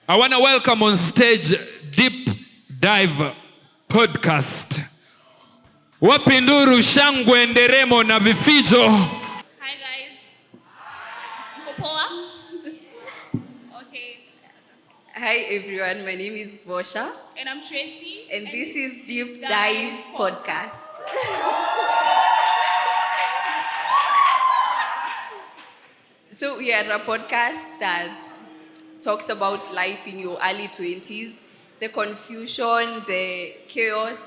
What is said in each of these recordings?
I want to welcome on stage Deepdive podcast. Wapinduru, shangwe, nderemo na vifijo. Hi guys. Poa? Okay. Hi everyone, my name is Vosha. And I'm Tracy. And this is Deepdive podcast. So we are a podcast that talks about life in your early 20s, the confusion, the chaos,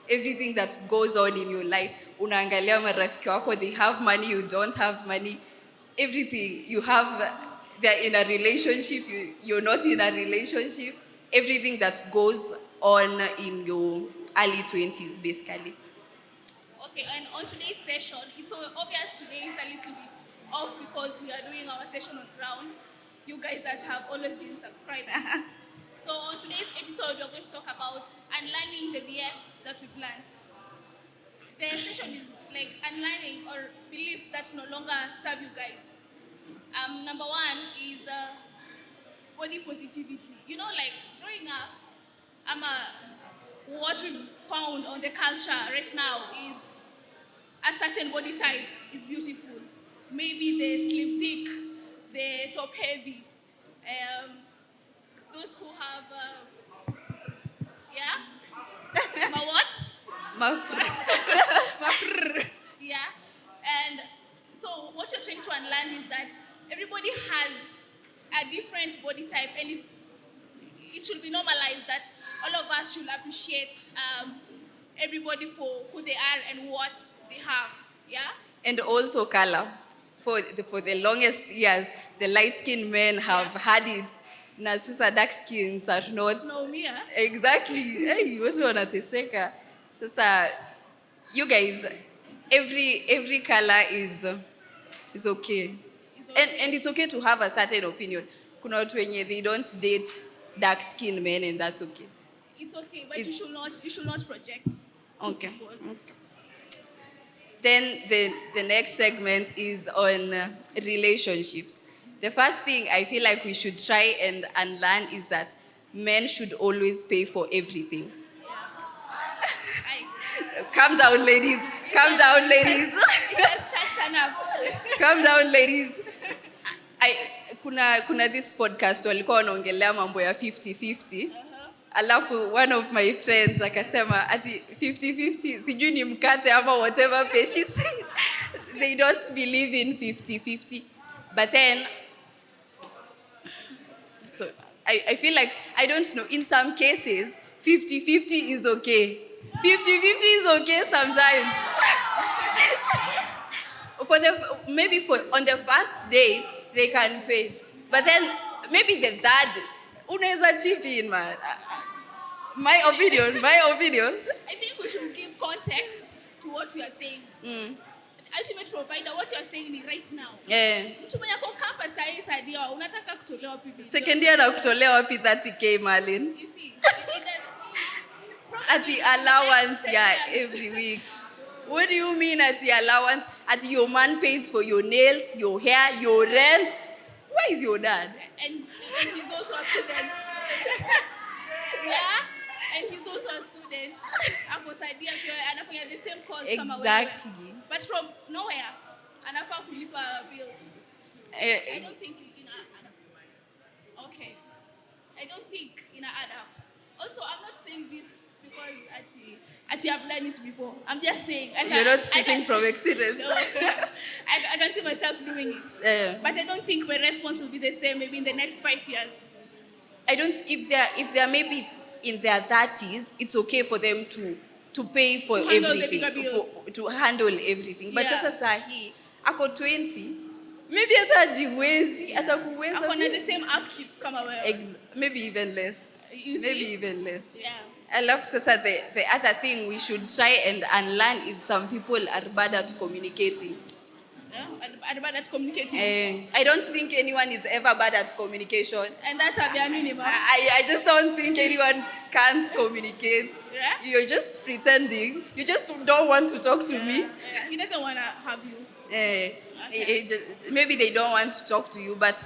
everything that goes on in your life. Unaangalia marafiki wako, they have money, you don't have money. Everything you have, they're in a relationship, you're not in a relationship. Everything that goes on in your early 20s, basically. Okay, and on today's session, it's obvious today is a little bit off because we are doing our session on ground. You guys that have always been subscribing. So on today's episode, we're going to talk about unlearning the BS that we've learned. The session is like unlearning or beliefs that no longer serve you guys. Number one is body positivity. You know, like growing up, what we've found on the culture right now is a certain body type is beautiful. Maybe the slim thick, the top heavy, those who have, Ma what? Yeah. And so what you're trying to unlearn is that everybody has a different body type, and it should be normalized that all of us should appreciate everybody for who they are and what they have. Yeah. And also color. For the longest years, the light-skinned men have had it. Na sasa dark skins are not. No, me. Exactly. Hey, watu wanateseka. Sasa, you guys, every color is okay. It's okay. And it's okay to have a certain opinion. Kuna watu wenye they don't date dark-skinned men, and that's okay. It's okay, but you should not project. Okay. Then the next segment is on relationships. The first thing I feel like we should try and unlearn is that men should always pay for everything. Calm down, ladies. Calm down, ladies. Calm down, ladies. Kuna this podcast walikuwa wanaongelea mambo ya 50-50. Alafu one of my friends akasema ati 50-50 sijui ni mkate ama whatever pay. She said they don't believe in 50-50. But then, so I feel like, I don't know, in some cases, 50-50 is okay. 50-50 is okay sometimes. Maybe on the first date, they can pay. But then, maybe the third, unaweza chip in, man. My opinion. I think we should give context to what we are saying. Ultimate provider, what you are saying right now. Mtu mwenye kwa campus sahi third year, unataka kutolewa wapi? Second year na kutolewa wapi 30k, Marlin? You see. Ati allowance every week. What do you mean ati allowance? Ati your man pays for your nails, your hair, your rent. Where is your dad? And he's also a student. Yeah? And he's also a student. Ako third year, anafanya the same course kama wewe. Exactly. But from nowhere, anafaa kulipa bills. I don't think in add up. Okay. I don't think in add up. Also, I'm not saying this because I've done it before. I'm just saying. You're not speaking from experience. No, I can see myself doing it. But I don't think my response will be the same maybe in the next 5 years. If they're maybe in their 30s, it's okay for them to pay for everything, to handle everything. But sasa sahi, ako 20, maybe hata jiwezi, hata kuweza. Ako na the same upkeep kama wewe. Maybe even less. You see? Maybe even less. Yeah. I love sasa the other thing we should try and unlearn is some people are bad at communicating. Yeah, bad at communicating. I don't think anyone is ever bad at communication. And that's a bare minimum. I just don't think anyone can't communicate. Yeah? You're just pretending. You just don't want to talk to me. He doesn't want to have you. Maybe they don't want to talk to you, but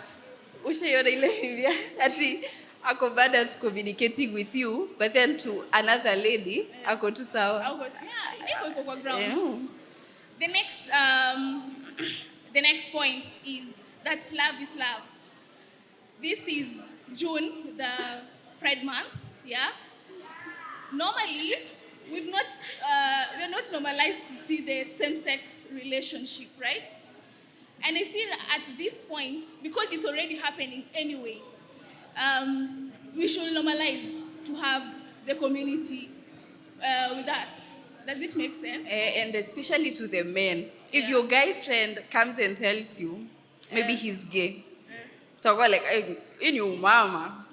ushaiona ile hivi ati ako bad at communicating with you, but then to another lady, ako tu sawa. Yeah, iko kwa ground. Yeah. The next point is that love is love. This is June, the Pride Month. Yeah. Normally, we're not normalized to see the same-sex relationship, right? And I feel at this point, because it's already happening anyway, we should normalize to have the community with us. Does it make sense? And especially to the men. If your guy friend comes and tells you, maybe he's gay, so go like, in your mama.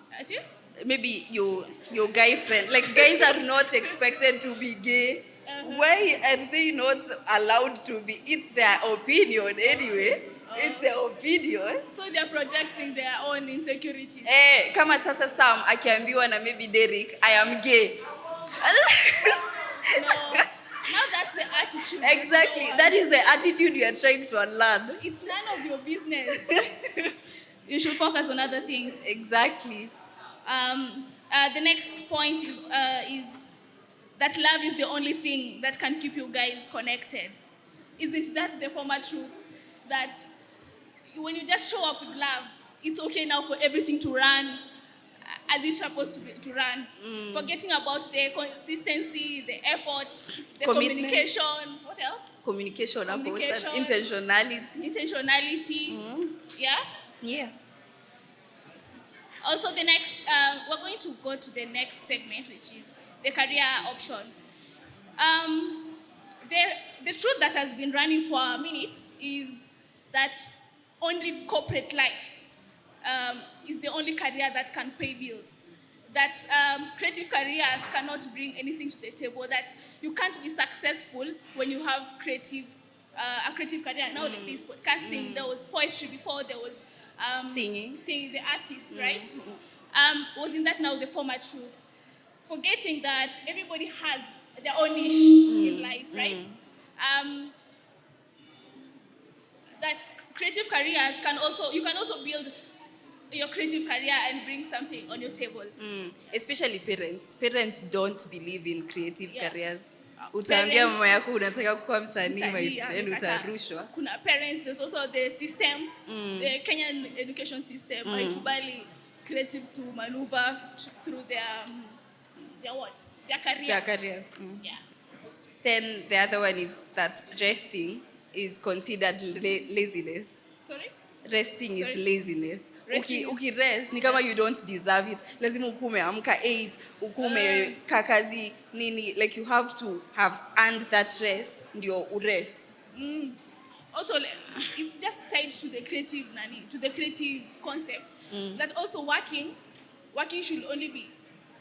Maybe your guy friend, like guys are not expected to be gay. Why are they not allowed to be? It's their opinion anyway. It's their opinion. So they're projecting their own insecurities. Kama sasa Sam akiambiwa na maybe Derek, I am gay. No, now that's the attitude. Exactly, that is the attitude you are trying to unlearn. It's none of your business. You should focus on other things. Exactly. The next point is that love is the only thing that can keep you guys connected. Isn't that the former truth? That when you just show up with love, it's okay now for everything to run as it's supposed to run. Forgetting about the consistency, the effort, the communication. What else? Communication. Intentionality. Yeah? Yeah. Also, the next, we're going to go to the next segment, which is the career option. The truth that has been running for a minute is that only corporate life is the only career that can pay bills. That creative careers cannot bring anything to the table. That you can't be successful when you have a creative career. Now there is podcasting, there was poetry before, there was singing, the artist, right? Wasn't that now the former truth? Forgetting that everybody has their own niche in life, right? That creative careers you can also build your creative career and bring something on your table. Especially parents. Parents don't believe in creative careers. Utaambia mama yako unataka kuwa msanii, my friend, utarushwa. Kuna parents, there's also the system, the Kenyan education system, haikubali creatives to maneuver through their what? Their careers. Their careers. Yeah. Then the other one is that resting is considered laziness. Sorry? Resting is laziness. Ukirest ni kama you don't deserve it. Lazima ukume amka 8, ukume kakazi nini, like you have to have earned that rest ndio urest. Also, it's just tied to the creative concept. That also working should only be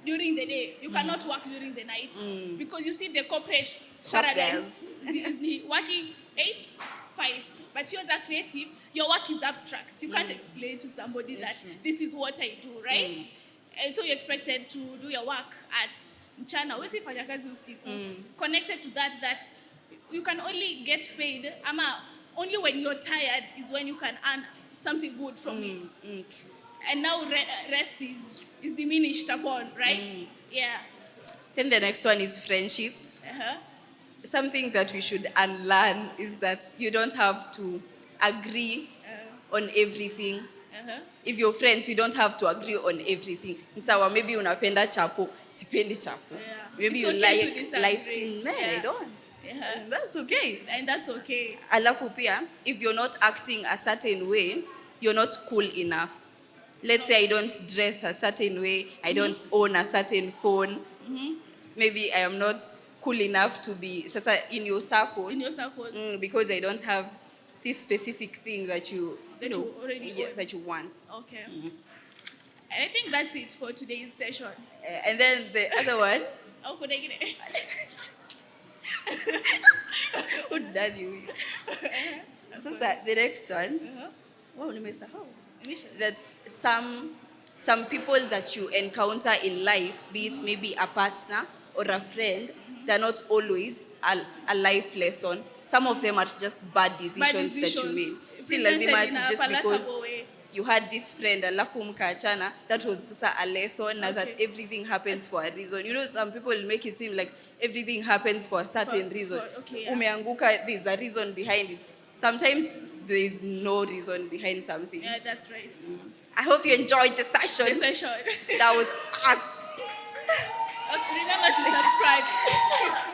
during the day. You cannot work during the night because you see the corporate paradise is working 8, 5. But yours are creative, your work is abstract. You can't explain to somebody that this is what I do, right? And so you're expected to do your work at mchana. Wezi fanya kazi usiku. Connected to that you can only get paid, only when you're tired is when you can earn something good from it. True. And now rest is diminished upon, right? Yeah. Then the next one is friendships. Something that we should unlearn is that you don't have to agree on everything. If you're friends, you don't have to agree on everything. Sawa, maybe unapenda chapo, sipendi chapo. Maybe it's you okay like light-skinned men, I don't. And that's okay. And that's okay. Alafu pia, if you're not acting a certain way, you're not cool enough. Let's say I don't dress a certain way, I don't own a certain phone. Maybe I am not cool enough to be in your circle. Because I don't have this specific thing that you want. Okay. And I think that's it for today's session. And then the other one. How could I get it? Who done you? So the next one. Wow, that some people that you encounter in life, be it maybe a partner or a friend, they're not always a life lesson. Some of them are just bad decisions that you made. See, lazima just because you had this friend, alafu mkaachana, that was sasa a lesson, that everything happens for a reason. You know, some people make it seem like everything happens for a certain reason. Umeanguka, there's a reason behind it. Sometimes there is no reason behind something. Yeah, that's right. I hope you enjoyed the session. That was us. Remember to subscribe.